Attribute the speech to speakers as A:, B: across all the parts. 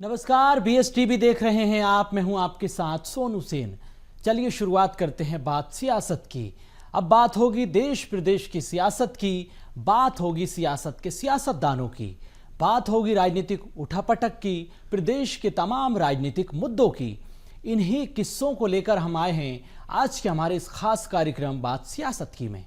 A: नमस्कार, BSTV देख रहे हैं आप। मैं हूं आपके साथ सोनू सेन। चलिए शुरुआत करते हैं बात सियासत की। अब बात होगी देश प्रदेश की सियासत की, बात होगी सियासत के सियासतदानों की, बात होगी राजनीतिक उठापटक की, प्रदेश के तमाम राजनीतिक मुद्दों की। इन्हीं किस्सों को लेकर हम आए हैं आज के हमारे इस खास कार्यक्रम बात सियासत की में।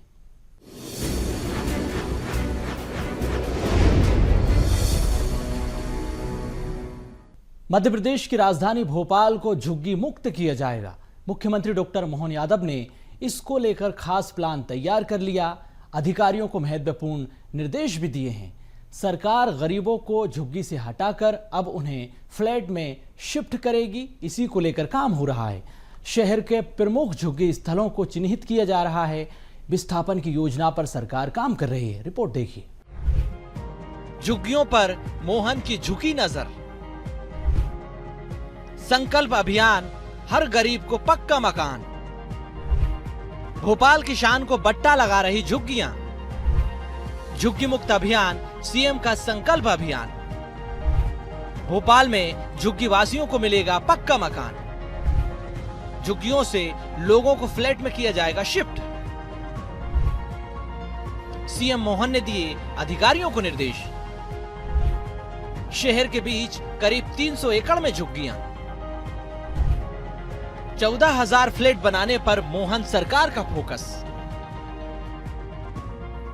A: मध्य प्रदेश की राजधानी भोपाल को झुग्गी मुक्त किया जाएगा। मुख्यमंत्री डॉक्टर मोहन यादव ने इसको लेकर खास प्लान तैयार कर लिया। अधिकारियों को महत्वपूर्ण निर्देश भी दिए हैं। सरकार गरीबों को झुग्गी से हटाकर अब उन्हें फ्लैट में शिफ्ट करेगी। इसी को लेकर काम हो रहा है। शहर के प्रमुख झुग्गी स्थलों को चिन्हित किया जा रहा है। विस्थापन की योजना पर सरकार काम कर रही है। रिपोर्ट देखिए।
B: झुग्गियों पर मोहन की झुकी नजर। संकल्प अभियान, हर गरीब को पक्का मकान। भोपाल की शान को बट्टा लगा रही झुग्गियां। झुग्गी मुक्त अभियान, सीएम का संकल्प अभियान। भोपाल में झुग्गी वासियों को मिलेगा पक्का मकान। झुग्गियों से लोगों को फ्लैट में किया जाएगा शिफ्ट। सीएम मोहन ने दिए अधिकारियों को निर्देश। शहर के बीच करीब 300 एकड़ में झुग्गियां। 14,000 फ्लैट बनाने पर मोहन सरकार का फोकस।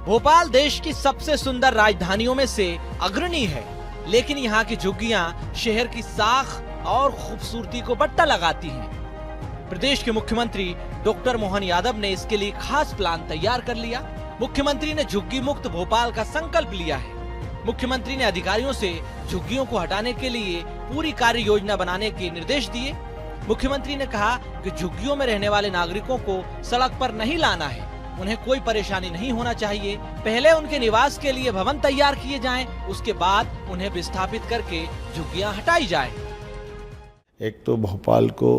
B: भोपाल देश की सबसे सुंदर राजधानियों में से अग्रणी है, लेकिन यहाँ की झुग्गियां शहर की साख और खूबसूरती को बट्टा लगाती हैं। प्रदेश के मुख्यमंत्री डॉक्टर मोहन यादव ने इसके लिए खास प्लान तैयार कर लिया। मुख्यमंत्री ने झुग्गी मुक्त भोपाल का संकल्प लिया है। मुख्यमंत्री ने अधिकारियों से झुग्गियों को हटाने के लिए पूरी कार्य योजना बनाने के निर्देश दिए। मुख्यमंत्री ने कहा कि झुग्गियों में रहने वाले नागरिकों को सड़क पर नहीं लाना है। उन्हें कोई परेशानी नहीं होना चाहिए। पहले उनके निवास के लिए भवन तैयार किए जाएं, उसके बाद उन्हें विस्थापित करके झुग्गियां हटाई जाएं।
C: एक तो भोपाल को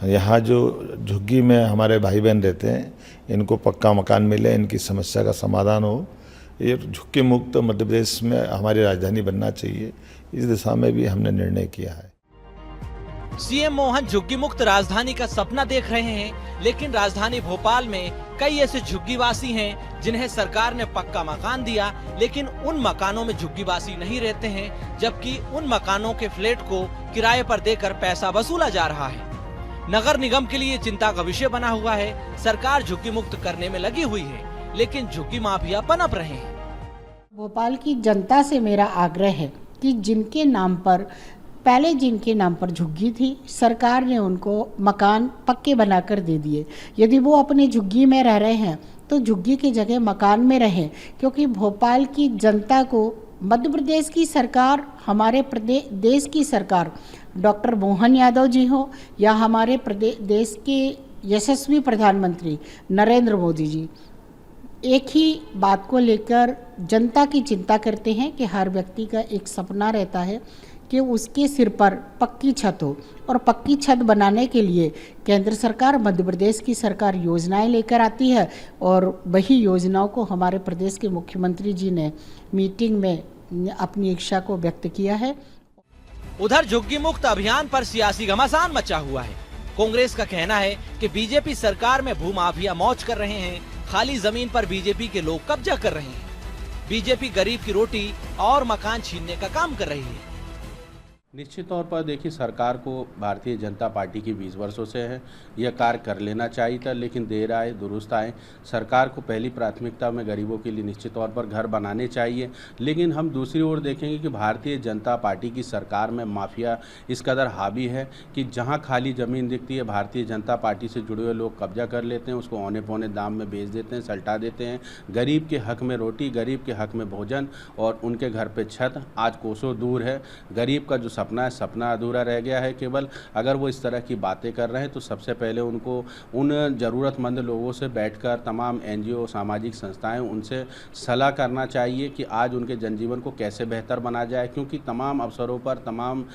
C: यहाँ जो झुग्गी में हमारे भाई बहन रहते हैं, इनको पक्का मकान मिले, इनकी समस्या का समाधान हो। ये झुग्गी मुक्त मध्य प्रदेश में हमारी राजधानी बनना चाहिए। इस दिशा में भी हमने निर्णय किया है।
B: सीएम मोहन झुग्गी मुक्त राजधानी का सपना देख रहे हैं, लेकिन राजधानी भोपाल में कई ऐसे झुग्गीवासी हैं जिन्हें सरकार ने पक्का मकान दिया, लेकिन उन मकानों में झुग्गीवासी नहीं रहते हैं, जबकि उन मकानों के फ्लैट को किराए पर देकर पैसा वसूला जा रहा है। नगर निगम के लिए चिंता का विषय बना हुआ है। सरकार झुग्गी मुक्त करने में लगी हुई है, लेकिन झुग्गी माफिया पनप रहे हैं।
D: भोपाल की जनता से मेरा आग्रह है कि जिनके नाम पर झुग्गी थी, सरकार ने उनको मकान पक्के बनाकर दे दिए। यदि वो अपनी झुग्गी में रह रहे हैं तो झुग्गी की जगह मकान में रहें, क्योंकि भोपाल की जनता को मध्य प्रदेश की सरकार, हमारे देश की सरकार, डॉक्टर मोहन यादव जी हो या हमारे देश के यशस्वी प्रधानमंत्री नरेंद्र मोदी जी, एक ही बात को लेकर जनता की चिंता करते हैं कि हर व्यक्ति का एक सपना रहता है कि उसके सिर पर पक्की छत हो। और पक्की छत बनाने के लिए केंद्र सरकार, मध्य प्रदेश की सरकार योजनाएं लेकर आती है, और वही योजनाओं को हमारे प्रदेश के मुख्यमंत्री जी ने मीटिंग में अपनी इच्छा को व्यक्त किया है।
B: उधर झुग्गी मुक्त अभियान पर सियासी घमासान मचा हुआ है। कांग्रेस का कहना है कि बीजेपी सरकार में भूमाफिया मौज कर रहे हैं। खाली जमीन पर बीजेपी के लोग कब्जा कर रहे हैं। बीजेपी गरीब की रोटी और मकान छीनने का काम कर रही है।
E: निश्चित तौर पर देखिए, सरकार को भारतीय जनता पार्टी की 20 वर्षों से है यह कार्य कर लेना चाहिए था, लेकिन देर आए दुरुस्त आए। सरकार को पहली प्राथमिकता में गरीबों के लिए निश्चित तौर पर घर बनाने चाहिए, लेकिन हम दूसरी ओर देखेंगे कि भारतीय जनता पार्टी की सरकार में माफिया इस कदर हावी है कि जहां खाली ज़मीन दिखती है, भारतीय जनता पार्टी से जुड़े हुए लोग कब्जा कर लेते हैं, उसको औने पौने दाम में बेच देते हैं, सल्टा देते हैं। गरीब के हक में रोटी, गरीब के हक में भोजन और उनके घर पर छत आज कोसों दूर है। गरीब का जो सपना अधूरा रह गया है। केवल अगर वो इस तरह की बातें कर रहे हैं तो सबसे पहले उनको उन ज़रूरतमंद लोगों से बैठकर, तमाम एनजीओ, सामाजिक संस्थाएं, उनसे सलाह करना चाहिए कि आज उनके जनजीवन को कैसे बेहतर बना जाए, क्योंकि तमाम अवसरों पर, तमाम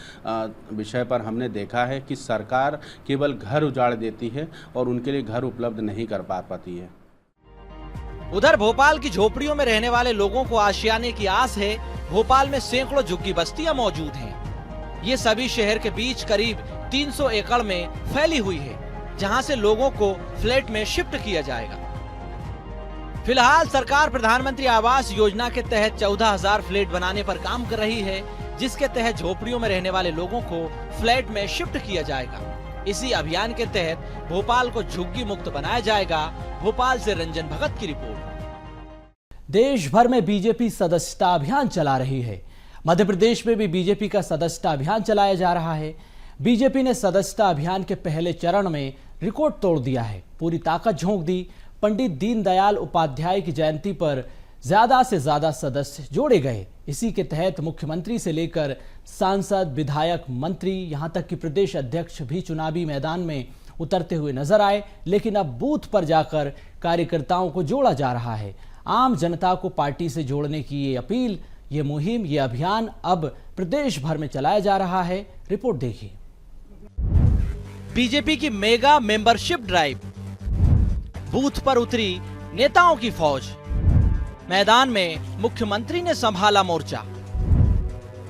E: विषय पर हमने देखा है कि सरकार केवल घर उजाड़ देती है और उनके लिए घर उपलब्ध नहीं कर पाती है।
B: उधर भोपाल की झोपड़ियों में रहने वाले लोगों को आशियाने की आस है। भोपाल में सैकड़ों झुग्गी बस्तियां मौजूद हैं। ये सभी शहर के बीच करीब 300 एकड़ में फैली हुई है, जहां से लोगों को फ्लैट में शिफ्ट किया जाएगा। फिलहाल सरकार प्रधानमंत्री आवास योजना के तहत 14,000 फ्लैट बनाने पर काम कर रही है, जिसके तहत झोपड़ियों में रहने वाले लोगों को फ्लैट में शिफ्ट किया जाएगा। इसी अभियान के तहत भोपाल को झुग्गी मुक्त बनाया जाएगा। भोपाल से रंजन भगत की रिपोर्ट।
A: देश भर में बीजेपी सदस्यता अभियान चला रही है। मध्य प्रदेश में भी बीजेपी का सदस्यता अभियान चलाया जा रहा है। बीजेपी ने सदस्यता अभियान के पहले चरण में रिकॉर्ड तोड़ दिया है, पूरी ताकत झोंक दी। पंडित दीनदयाल उपाध्याय की जयंती पर ज्यादा से ज्यादा सदस्य जोड़े गए। इसी के तहत मुख्यमंत्री से लेकर सांसद, विधायक, मंत्री, यहां तक कि प्रदेश अध्यक्ष भी चुनावी मैदान में उतरते हुए नजर आए। लेकिन अब बूथ पर जाकर कार्यकर्ताओं को जोड़ा जा रहा है। आम जनता को पार्टी से जोड़ने की ये अपील, ये मुहिम, ये अभियान अब प्रदेश भर में चलाया जा रहा है। रिपोर्ट देखिए।
B: बीजेपी की मेगा मेंबरशिप ड्राइव, बूथ पर उतरी नेताओं की फौज। मैदान में मुख्यमंत्री ने संभाला मोर्चा।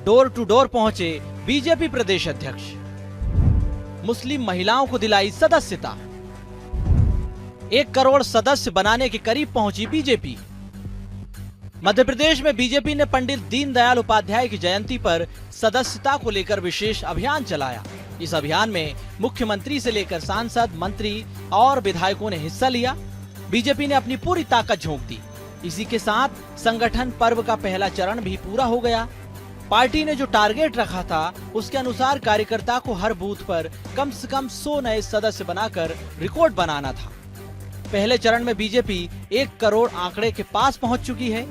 B: डोर टू डोर पहुंचे बीजेपी प्रदेश अध्यक्ष। मुस्लिम महिलाओं को दिलाई सदस्यता। 1 करोड़ सदस्य बनाने के करीब पहुंची बीजेपी। मध्य प्रदेश में बीजेपी ने पंडित दीनदयाल उपाध्याय की जयंती पर सदस्यता को लेकर विशेष अभियान चलाया। इस अभियान में मुख्यमंत्री से लेकर सांसद, मंत्री और विधायकों ने हिस्सा लिया। बीजेपी ने अपनी पूरी ताकत झोंक दी। इसी के साथ संगठन पर्व का पहला चरण भी पूरा हो गया। पार्टी ने जो टारगेट रखा था, उसके अनुसार कार्यकर्ता को हर बूथ पर कम से कम 100 नए सदस्य बनाकर रिकॉर्ड बनाना था। पहले चरण में बीजेपी 1 करोड़ आंकड़े के पास पहुंच चुकी है।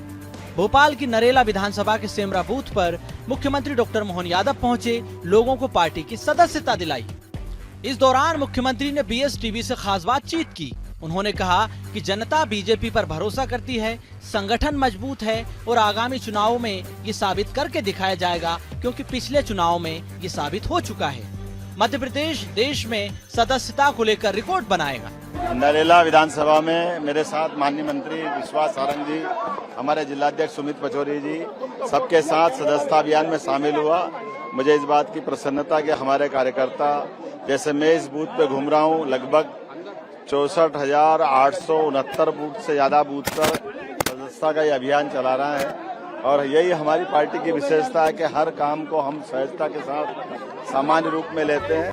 B: भोपाल की नरेला विधानसभा के सेमरा बूथ पर मुख्यमंत्री डॉक्टर मोहन यादव पहुंचे, लोगों को पार्टी की सदस्यता दिलाई। इस दौरान मुख्यमंत्री ने BS टीवी से खास बातचीत की। उन्होंने कहा कि जनता बीजेपी पर भरोसा करती है, संगठन मजबूत है और आगामी चुनावों में ये साबित करके दिखाया जाएगा, क्योंकि पिछले चुनाव में ये साबित हो चुका है। मध्य प्रदेश देश में सदस्यता को लेकर रिकॉर्ड बनाएगा।
C: नरेला विधानसभा में मेरे साथ माननीय मंत्री विश्वास सारंग जी, हमारे जिलाध्यक्ष सुमित पचौरी जी, सबके साथ सदस्यता अभियान में शामिल हुआ। मुझे इस बात की प्रसन्नता कि हमारे कार्यकर्ता, जैसे मैं इस बूथ पे घूम रहा हूँ, लगभग 64,869 बूथ से ज्यादा बूथ पर सदस्यता का ये अभियान चला रहा है। और यही हमारी पार्टी की विशेषता है कि हर काम को हम सहजता के साथ सामान्य रूप में लेते हैं।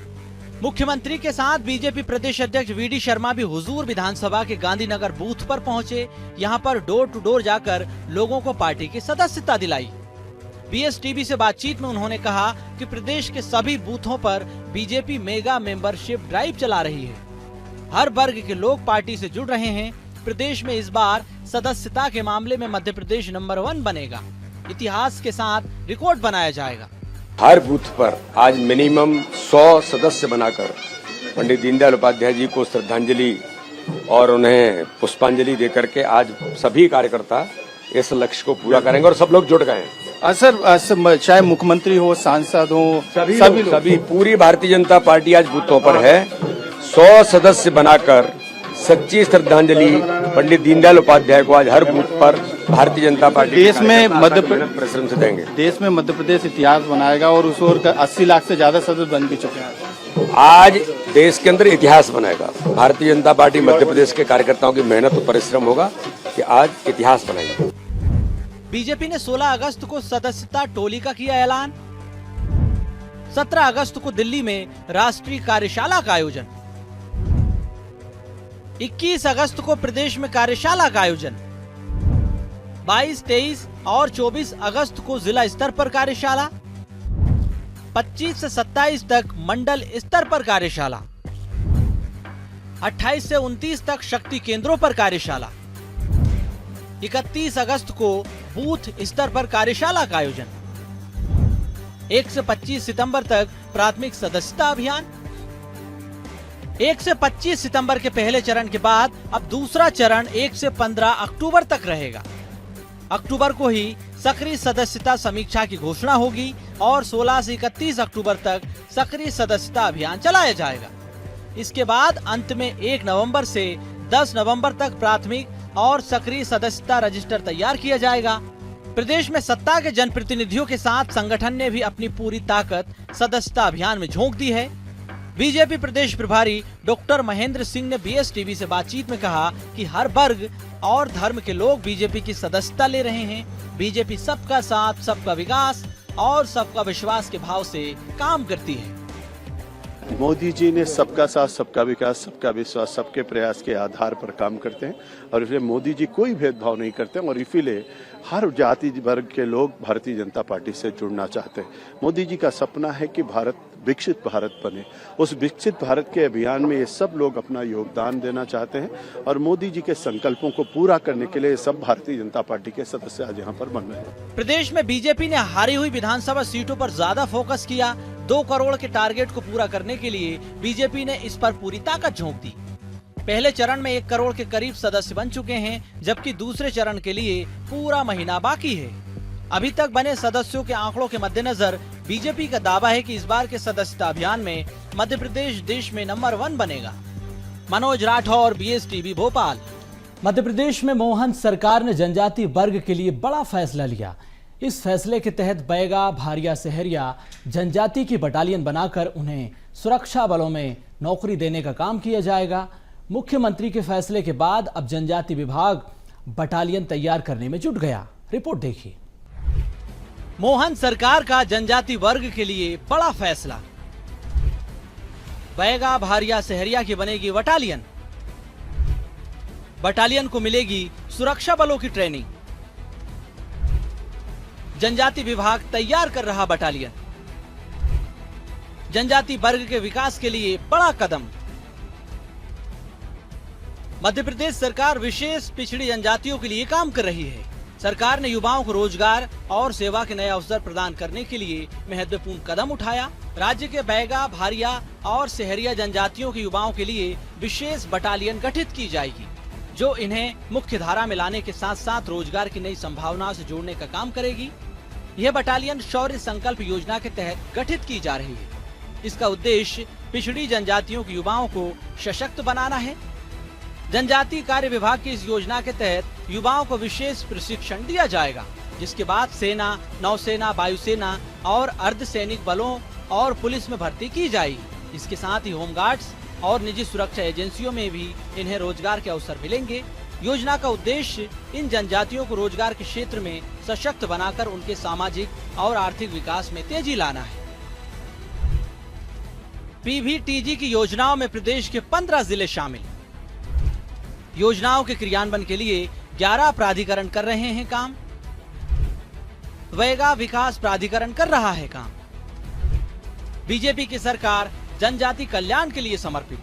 B: मुख्यमंत्री के साथ बीजेपी प्रदेश अध्यक्ष VD शर्मा भी हुजूर विधानसभा के गांधीनगर बूथ पर पहुंचे। यहां पर डोर टू डोर जाकर लोगों को पार्टी की सदस्यता दिलाई। BS टीवी से बातचीत में उन्होंने कहा कि प्रदेश के सभी बूथों पर बीजेपी मेगा मेंबरशिप ड्राइव चला रही है। हर वर्ग के लोग पार्टी से जुड़ रहे हैं। प्रदेश में इस बार सदस्यता के मामले में मध्य प्रदेश नंबर 1 बनेगा। इतिहास के साथ रिकॉर्ड बनाया जाएगा।
F: हर बूथ पर आज मिनिमम 100 सदस्य बनाकर पंडित दीनदयाल उपाध्याय जी को श्रद्धांजलि और उन्हें पुष्पांजलि देकर के आज सभी कार्यकर्ता इस लक्ष्य को पूरा करेंगे और सब लोग जुट गए हैं।
G: सर, चाहे मुख्यमंत्री हो, सांसद हो,
F: सभी पूरी भारतीय जनता पार्टी आज बूथों पर है। 100 सदस्य बनाकर सच्ची श्रद्धांजलि पंडित दीनदयाल उपाध्याय को आज हर बूथ पर भारतीय जनता पार्टी
G: देश में मध्य
F: परिश्रम से देंगे।
G: देश में मध्य प्रदेश इतिहास बनाएगा और उस ओर 80 लाख से ज्यादा सदस्य बन भी चुके हैं।
F: आज देश के अंदर इतिहास बनाएगा। भारतीय जनता पार्टी मध्य प्रदेश के कार्यकर्ताओं की मेहनत और परिश्रम होगा कि आज इतिहास बनाएगी।
B: बीजेपी ने 16 अगस्त को सदस्यता टोली का किया ऐलान। 17 अगस्त को दिल्ली में राष्ट्रीय कार्यशाला का आयोजन। 21 अगस्त को प्रदेश में कार्यशाला का आयोजन। 22, 23 और 24 अगस्त को जिला स्तर पर कार्यशाला। 25 से 27 तक मंडल स्तर पर कार्यशाला। 28 से 29 तक शक्ति केंद्रों पर कार्यशाला। 31 अगस्त को बूथ स्तर पर कार्यशाला का आयोजन। 1 से 25 सितंबर तक प्राथमिक सदस्यता अभियान। 1 से 25 सितंबर के पहले चरण के बाद अब दूसरा चरण 1 से 15 अक्टूबर तक रहेगा। अक्टूबर को ही सक्रिय सदस्यता समीक्षा की घोषणा होगी और 16 से 31 अक्टूबर तक सक्रिय सदस्यता अभियान चलाया जाएगा। इसके बाद अंत में 1 नवंबर से 10 नवंबर तक प्राथमिक और सक्रिय सदस्यता रजिस्टर तैयार किया जाएगा। प्रदेश में सत्ता के जनप्रतिनिधियों के साथ संगठन ने भी अपनी पूरी ताकत सदस्यता अभियान में झोंक दी है। बीजेपी प्रदेश प्रभारी डॉक्टर महेंद्र सिंह ने BSTV से बातचीत में कहा कि हर वर्ग और धर्म के लोग बीजेपी की सदस्यता ले रहे हैं। बीजेपी सबका साथ, सबका विकास और सबका विश्वास के भाव से काम करती है।
H: मोदी जी ने सबका साथ, सबका विकास, सबका विश्वास, सबके प्रयास के आधार पर काम करते हैं और इसलिए मोदी जी कोई भेदभाव नहीं करते और इसीलिए हर जाति वर्ग के लोग भारतीय जनता पार्टी से जुड़ना चाहते हैं। मोदी जी का सपना है कि भारत विकसित भारत बने। उस विकसित भारत के अभियान में ये सब लोग अपना योगदान देना चाहते हैं और मोदी जी के संकल्पों को पूरा करने के लिए सब भारतीय जनता पार्टी के सदस्य आज यहाँ पर बन रहे हैं।
B: प्रदेश में बीजेपी ने हारी हुई विधानसभा सीटों पर ज्यादा फोकस किया। 2 करोड़ के टारगेट को पूरा करने के लिए बीजेपी ने इस पर पूरी ताकत झोंक दी। पहले चरण में 1 करोड़ के करीब सदस्य बन चुके हैं, जबकि दूसरे चरण के लिए पूरा महीना बाकी है। अभी तक बने सदस्यों के आंकड़ों के मद्देनजर बीजेपी का दावा है कि इस बार के सदस्यता अभियान में मध्य प्रदेश देश में नंबर 1 बनेगा। मनोज राठौर, BSTV भोपाल।
A: मध्य प्रदेश में मोहन सरकार ने जनजाति वर्ग के लिए बड़ा फैसला लिया। इस फैसले के तहत बैगा, भारिया, सहरिया जनजाति की बटालियन बनाकर उन्हें सुरक्षा बलों में नौकरी देने का काम किया जाएगा। मुख्यमंत्री के फैसले के बाद अब जनजाति विभाग बटालियन तैयार करने में जुट गया। रिपोर्ट देखिए।
B: मोहन सरकार का जनजाति वर्ग के लिए बड़ा फैसला। बैगा, भारिया, सहरिया की बनेगी बटालियन। बटालियन को मिलेगी सुरक्षा बलों की ट्रेनिंग। जनजाति विभाग तैयार कर रहा बटालियन। जनजाति वर्ग के विकास के लिए बड़ा कदम। मध्य प्रदेश सरकार विशेष पिछड़ी जनजातियों के लिए काम कर रही है। सरकार ने युवाओं को रोजगार और सेवा के नए अवसर प्रदान करने के लिए महत्वपूर्ण कदम उठाया। राज्य के बैगा, भारिया और सहरिया जनजातियों के युवाओं के लिए विशेष बटालियन गठित की जाएगी, जो इन्हें मुख्य धारा में लाने के साथ साथ रोजगार की नई संभावनाओं से जोड़ने का काम करेगी। यह बटालियन शौर्य संकल्प योजना के तहत गठित की जा रही है। इसका उद्देश्य पिछड़ी जनजातियों के युवाओं को सशक्त बनाना है। जनजाति कार्य विभाग की इस योजना के तहत युवाओं को विशेष प्रशिक्षण दिया जाएगा, जिसके बाद सेना, नौसेना, वायुसेना और अर्धसैनिक बलों और पुलिस में भर्ती की जाएगी। इसके साथ ही होमगार्ड्स और निजी सुरक्षा एजेंसियों में भी इन्हें रोजगार के अवसर मिलेंगे। योजना का उद्देश्य इन जनजातियों को रोजगार के क्षेत्र में सशक्त बनाकर उनके सामाजिक और आर्थिक विकास में तेजी लाना है। PVTG की योजनाओं में प्रदेश के 15 जिले शामिल। योजनाओं के क्रियान्वयन के लिए 11 प्राधिकरण कर रहे हैं काम। बैगा विकास प्राधिकरण कर रहा है काम। बीजेपी की सरकार जनजाति कल्याण के लिए समर्पित।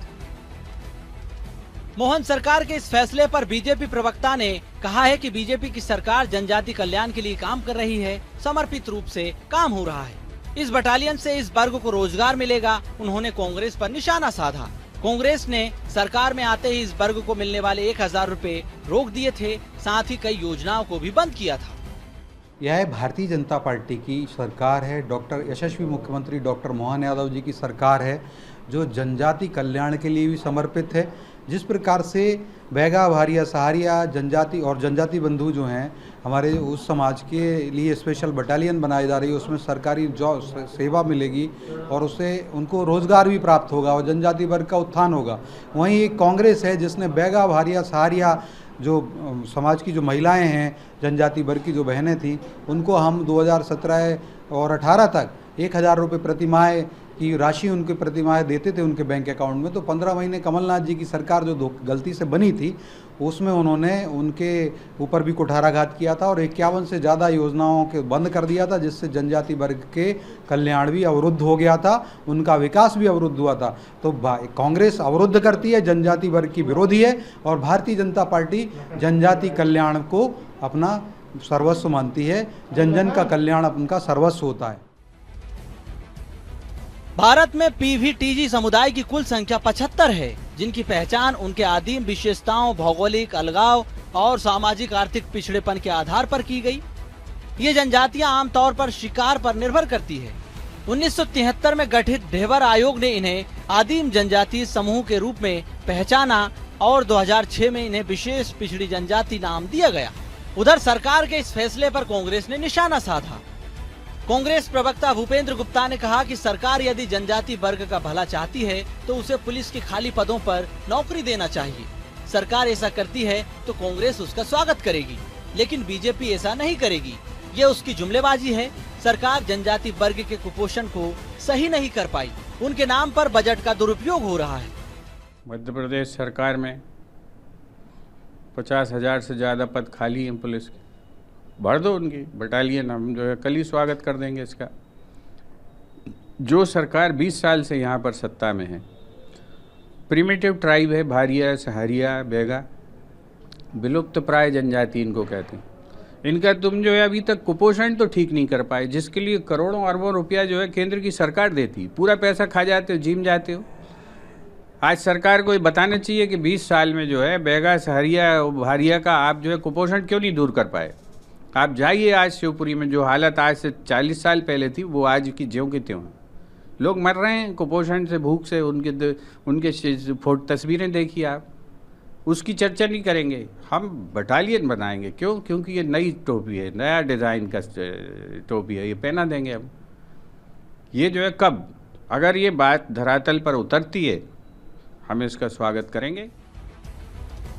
B: मोहन सरकार के इस फैसले पर बीजेपी प्रवक्ता ने कहा है कि बीजेपी की सरकार जनजाति कल्याण के लिए काम कर रही है, समर्पित रूप से काम हो रहा है। इस बटालियन से इस वर्ग को रोजगार मिलेगा। उन्होंने कांग्रेस पर निशाना साधा। कांग्रेस ने सरकार में आते ही इस वर्ग को मिलने वाले 1000 रुपए रोक दिए थे, साथ ही कई योजनाओं को भी बंद किया था।
I: यह भारतीय जनता पार्टी की सरकार है। डॉक्टर यशस्वी मुख्यमंत्री डॉक्टर मोहन यादव जी की सरकार है, जो जनजाति कल्याण के लिए भी समर्पित है। जिस प्रकार से बैगा, भारिया, सहारिया जनजाति और जनजाति बंधु जो हैं हमारे उस समाज के लिए स्पेशल बटालियन बनाई जा रही है, उसमें सरकारी जॉब सेवा मिलेगी और उससे उनको रोजगार भी प्राप्त होगा और जनजाति वर्ग का उत्थान होगा। वहीं एक कांग्रेस है जिसने बैगा, भारिया, सहारिया जो समाज की जो महिलाएं हैं, जनजाति वर्ग की जो बहनें थीं, उनको हम 2017 और 18 तक 1000 रुपये प्रतिमाह की राशि उनके प्रतिमाह देते थे उनके बैंक अकाउंट में। तो 15 महीने कमलनाथ जी की सरकार जो गलती से बनी थी, उसमें उन्होंने उनके ऊपर भी कुठाराघात किया था और 51 से ज़्यादा योजनाओं के बंद कर दिया था, जिससे जनजाति वर्ग के कल्याण भी अवरुद्ध हो गया था, उनका विकास भी अवरुद्ध हुआ था। तो कांग्रेस अवरुद्ध करती है, जनजाति वर्ग की विरोधी है और भारतीय जनता पार्टी जनजाति कल्याण को अपना सर्वस्व मानती है। जन जन का कल्याण उनका सर्वस्व होता है।
B: भारत में PVTG समुदाय की कुल संख्या 75 है, जिनकी पहचान उनके आदिम विशेषताओं, भौगोलिक अलगाव और सामाजिक आर्थिक पिछड़ेपन के आधार पर की गई। ये जनजातियां आमतौर पर शिकार पर निर्भर करती है। 1973 में गठित ढेबर आयोग ने इन्हें आदिम जनजाति समूह के रूप में पहचाना और 2006 में इन्हें विशेष पिछड़ी जनजाति नाम दिया गया। उधर सरकार के इस फैसले पर कांग्रेस ने निशाना साधा। कांग्रेस प्रवक्ता भूपेंद्र गुप्ता ने कहा कि सरकार यदि जनजाति वर्ग का भला चाहती है तो उसे पुलिस के खाली पदों पर नौकरी देना चाहिए। सरकार ऐसा करती है तो कांग्रेस उसका स्वागत करेगी, लेकिन बीजेपी ऐसा नहीं करेगी। ये उसकी जुमलेबाजी है। सरकार जनजाति वर्ग के कुपोषण को सही नहीं कर पाई। उनके नाम पर बजट का दुरुपयोग हो रहा है।
J: मध्य प्रदेश सरकार में 50,000 से ज़्यादा पद खाली हैं पुलिस के, भर दो उनकी बटालियन, हम जो है कल ही स्वागत कर देंगे इसका। जो सरकार 20 साल से यहाँ पर सत्ता में है, प्रिमिटिव ट्राइब है, भारिया, सहारिया, बेगा, विलुप्त प्राय जनजाति इनको कहते हैं। इनका तुम जो है अभी तक कुपोषण तो ठीक नहीं कर पाए, जिसके लिए करोड़ों अरबों रुपया जो है केंद्र की सरकार देती, पूरा पैसा खा जाते हो, जिम जाते हो। आज सरकार को ये बताना चाहिए कि 20 साल में जो है बेगा, सहारिया, भारिया का आप जो है कुपोषण क्यों नहीं दूर कर पाए। आप जाइए आज शिवपुरी में, जो हालत आज से 40 साल पहले थी वो आज की ज्यों की त्यों। लोग मर रहे हैं कुपोषण से, भूख से। उनके तस्वीरें देखिए आप, उसकी चर्चा नहीं करेंगे। हम बटालियन बनाएंगे, क्यों? क्योंकि ये नई टोपी है, नया डिज़ाइन का टोपी है, ये पहना देंगे हम। ये जो है कब अगर ये बात धरातल पर उतरती है, हम इसका स्वागत करेंगे।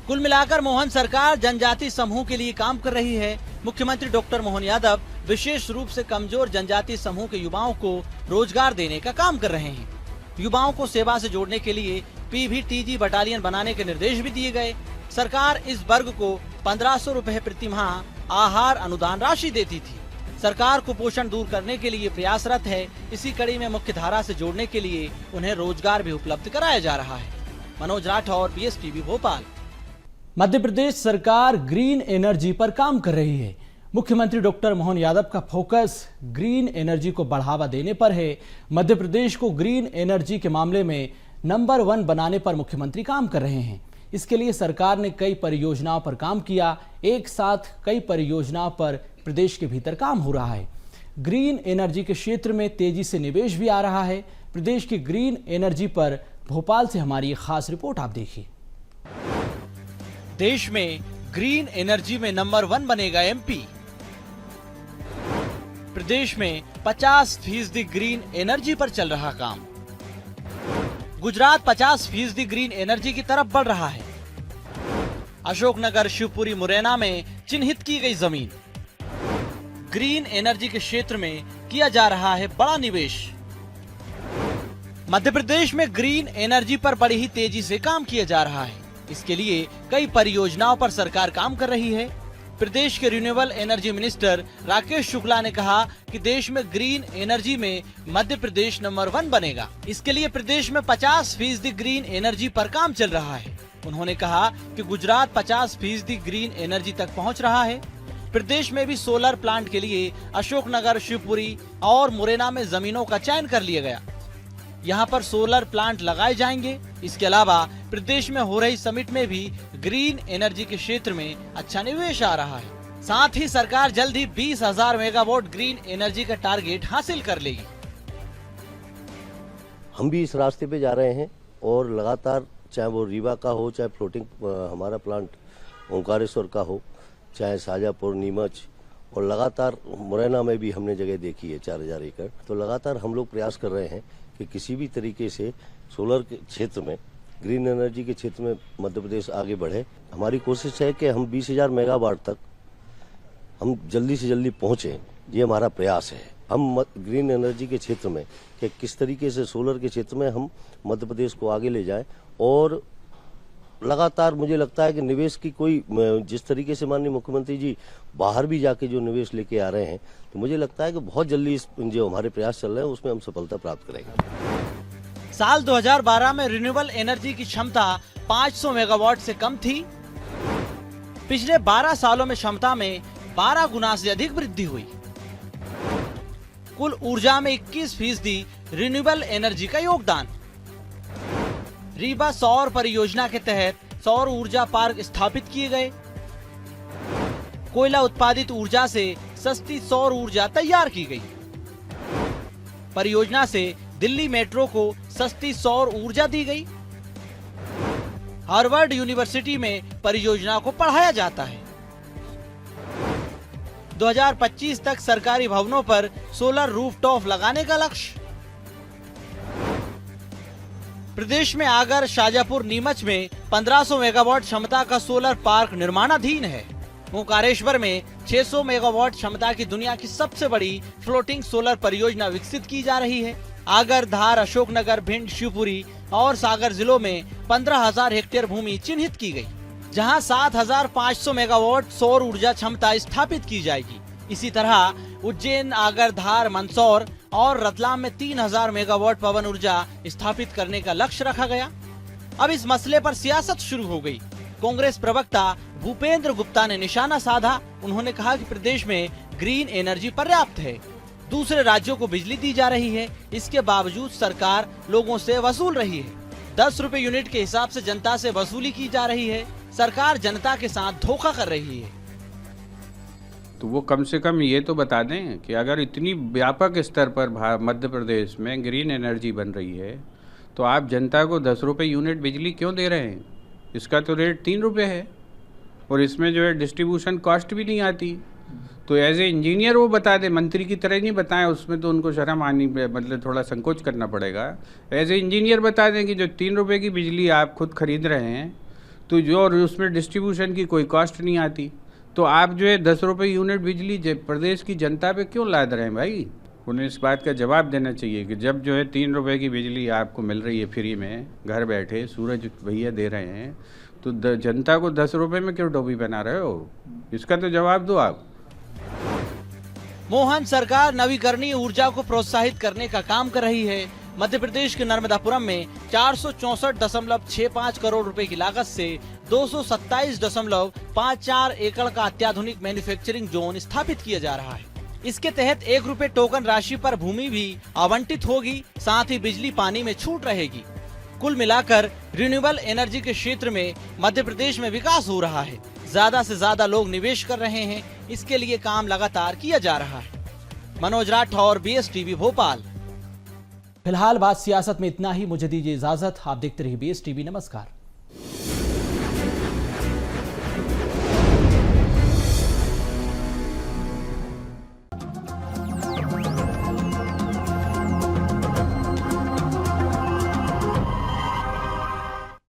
B: कुल मिलाकर मोहन सरकार जनजाति समूह के लिए काम कर रही है। मुख्यमंत्री डॉक्टर मोहन यादव विशेष रूप से कमजोर जनजाति समूह के युवाओं को रोजगार देने का काम कर रहे हैं। युवाओं को सेवा से जोड़ने के लिए PVTG बटालियन बनाने के निर्देश भी दिए गए। सरकार इस वर्ग को 1500 रुपए प्रति माह आहार अनुदान राशि देती थी। सरकार कुपोषण दूर करने के लिए प्रयासरत है। इसी कड़ी में मुख्य धारा से जोड़ने के लिए उन्हें रोजगार भी उपलब्ध कराया जा रहा है। मनोज राठौर, BSTV भोपाल।
A: मध्य प्रदेश सरकार ग्रीन एनर्जी पर काम कर रही है। मुख्यमंत्री डॉक्टर मोहन यादव का फोकस ग्रीन एनर्जी को बढ़ावा देने पर है। मध्य प्रदेश को ग्रीन एनर्जी के मामले में नंबर 1 बनाने पर मुख्यमंत्री काम कर रहे हैं। इसके लिए सरकार ने कई परियोजनाओं पर काम किया। एक साथ कई परियोजनाओं पर प्रदेश के भीतर काम हो रहा है। ग्रीन एनर्जी के क्षेत्र में तेजी से निवेश भी आ रहा है। प्रदेश की ग्रीन एनर्जी पर भोपाल से हमारी एक खास रिपोर्ट आप देखिए।
B: देश में ग्रीन एनर्जी में नंबर 1 बनेगा MP। प्रदेश में 50% ग्रीन एनर्जी पर चल रहा काम। गुजरात 50% ग्रीन एनर्जी की तरफ बढ़ रहा है। अशोकनगर, शिवपुरी, मुरैना में चिन्हित की गई जमीन। ग्रीन एनर्जी के क्षेत्र में किया जा रहा है बड़ा निवेश। मध्य प्रदेश में ग्रीन एनर्जी पर बड़ी ही तेजी से काम किया जा रहा है। इसके लिए कई परियोजनाओं पर सरकार काम कर रही है। प्रदेश के renewable energy minister Rakesh Shukla ने कहा कि देश में ग्रीन एनर्जी में मध्य प्रदेश नंबर 1 बनेगा। इसके लिए प्रदेश में 50% ग्रीन एनर्जी पर काम चल रहा है। उन्होंने कहा कि गुजरात 50% ग्रीन एनर्जी तक पहुंच रहा है। प्रदेश में भी सोलर प्लांट के लिए अशोकनगर, शिवपुरी और मुरैना में जमीनों का चयन कर लिया गया। यहाँ पर सोलर प्लांट लगाए जाएंगे। इसके अलावा प्रदेश में हो रही समिट में भी ग्रीन एनर्जी के क्षेत्र में अच्छा निवेश आ रहा है। साथ ही सरकार जल्द ही 20,000 मेगावाट ग्रीन एनर्जी का टारगेट हासिल कर लेगी।
K: हम भी इस रास्ते पे जा रहे हैं और लगातार, चाहे वो रीवा का हो, चाहे फ्लोटिंग हमारा प्लांट ओंकारेश्वर का हो, चाहे शाजापुर, नीमच, और लगातार मुरैना में भी हमने जगह देखी है 4000 एकड़। तो लगातार हम लोग प्रयास कर रहे हैं कि किसी भी तरीके से सोलर के क्षेत्र में, ग्रीन एनर्जी के क्षेत्र में मध्य प्रदेश आगे बढ़े। हमारी कोशिश है कि हम 20,000 मेगावाट तक हम जल्दी से जल्दी पहुंचे। ये हमारा प्रयास है। हम ग्रीन एनर्जी के क्षेत्र में कि किस तरीके से सोलर के क्षेत्र में हम मध्य प्रदेश को आगे ले जाएं। और लगातार मुझे लगता है कि निवेश की कोई, जिस तरीके से माननीय मुख्यमंत्री जी बाहर भी जाके जो निवेश लेके आ रहे हैं, तो मुझे लगता है कि बहुत जल्दी जो हमारे प्रयास चल रहे हैं उसमें हम सफलता प्राप्त करेंगे।
B: साल 2012 में रिन्यूएबल एनर्जी की क्षमता 500 मेगावाट से कम थी। पिछले 12 सालों में क्षमता में 12 गुना से अधिक वृद्धि हुई। कुल ऊर्जा में 21% रिन्यूएबल एनर्जी का योगदान। रीवा सौर परियोजना के तहत सौर ऊर्जा पार्क स्थापित किए गए। कोयला उत्पादित ऊर्जा से सस्ती सौर ऊर्जा तैयार की गई। परियोजना से दिल्ली मेट्रो को सस्ती सौर ऊर्जा दी गई। हार्वर्ड यूनिवर्सिटी में परियोजना को पढ़ाया जाता है। 2025 तक सरकारी भवनों पर सोलर रूफटॉप लगाने का लक्ष्य। प्रदेश में आगर, शाजापुर, नीमच में 1500 मेगावाट क्षमता का सोलर पार्क निर्माणाधीन है। ओंकारेश्वर में 600 मेगावाट क्षमता की दुनिया की सबसे बड़ी फ्लोटिंग सोलर परियोजना विकसित की जा रही है। आगर, धार, अशोकनगर, भिंड, शिवपुरी और सागर जिलों में 15,000 हेक्टेयर भूमि चिन्हित की गई, जहां 7,500 मेगावाट सौर ऊर्जा क्षमता स्थापित की जाएगी। इसी तरह उज्जैन, आगर, धार, मंदसौर और रतलाम में 3,000 मेगावाट पवन ऊर्जा स्थापित करने का लक्ष्य रखा गया। अब इस मसले पर सियासत शुरू हो गई। कांग्रेस प्रवक्ता भूपेंद्र गुप्ता ने निशाना साधा। उन्होंने कहा कि प्रदेश में ग्रीन एनर्जी पर्याप्त है, दूसरे राज्यों को बिजली दी जा रही है, इसके बावजूद सरकार लोगों से वसूल रही है। 10 रुपए यूनिट के हिसाब से जनता से वसूली की जा रही है। सरकार जनता के साथ धोखा कर रही है।
J: तो वो कम से कम ये तो बता दें कि अगर इतनी व्यापक स्तर पर मध्य प्रदेश में ग्रीन एनर्जी बन रही है तो आप जनता को 10 रुपये यूनिट बिजली क्यों दे रहे हैं? इसका तो रेट 3 रुपये है और इसमें जो है डिस्ट्रीब्यूशन कॉस्ट भी नहीं आती। तो एज ए इंजीनियर वो बता दें, मंत्री की तरह नहीं बताएं, उसमें तो उनको शर्म आनी, मतलब थोड़ा संकोच करना पड़ेगा। एज ए इंजीनियर बता दें कि जो 3 रुपये की बिजली आप खुद खरीद रहे हैं तो जो उसमें डिस्ट्रीब्यूशन की कोई कॉस्ट नहीं आती, तो आप जो है 10 रुपये यूनिट बिजली प्रदेश की जनता पे क्यों लाद रहे हैं भाई? उन्हें इस बात का जवाब देना चाहिए कि जब जो है 3 रुपये की बिजली आपको मिल रही है फ्री में, घर बैठे सूरज भैया दे रहे हैं, तो जनता को 10 रुपये में क्यों टोपी पहना रहे हो? इसका तो जवाब दो आप।
B: मोहन सरकार नवीकरणीय ऊर्जा को प्रोत्साहित करने का काम कर रही है। मध्य प्रदेश के नर्मदापुरम में 464.65 करोड़ रुपए की लागत से 227.54 एकड़ का अत्याधुनिक मैन्युफैक्चरिंग जोन स्थापित किया जा रहा है। इसके तहत 1 रुपए टोकन राशि पर भूमि भी आवंटित होगी, साथ ही बिजली पानी में छूट रहेगी। कुल मिलाकर रिन्यूएबल एनर्जी के क्षेत्र में मध्य प्रदेश में विकास हो रहा है। ज्यादा से ज्यादा लोग निवेश कर रहे हैं, इसके लिए काम लगातार किया जा रहा है। मनोज राठौर, BSTV भोपाल।
A: फिलहाल बात सियासत में इतना ही। मुझे दीजिए इजाजत। आप देखते रहिए BSTV। नमस्कार।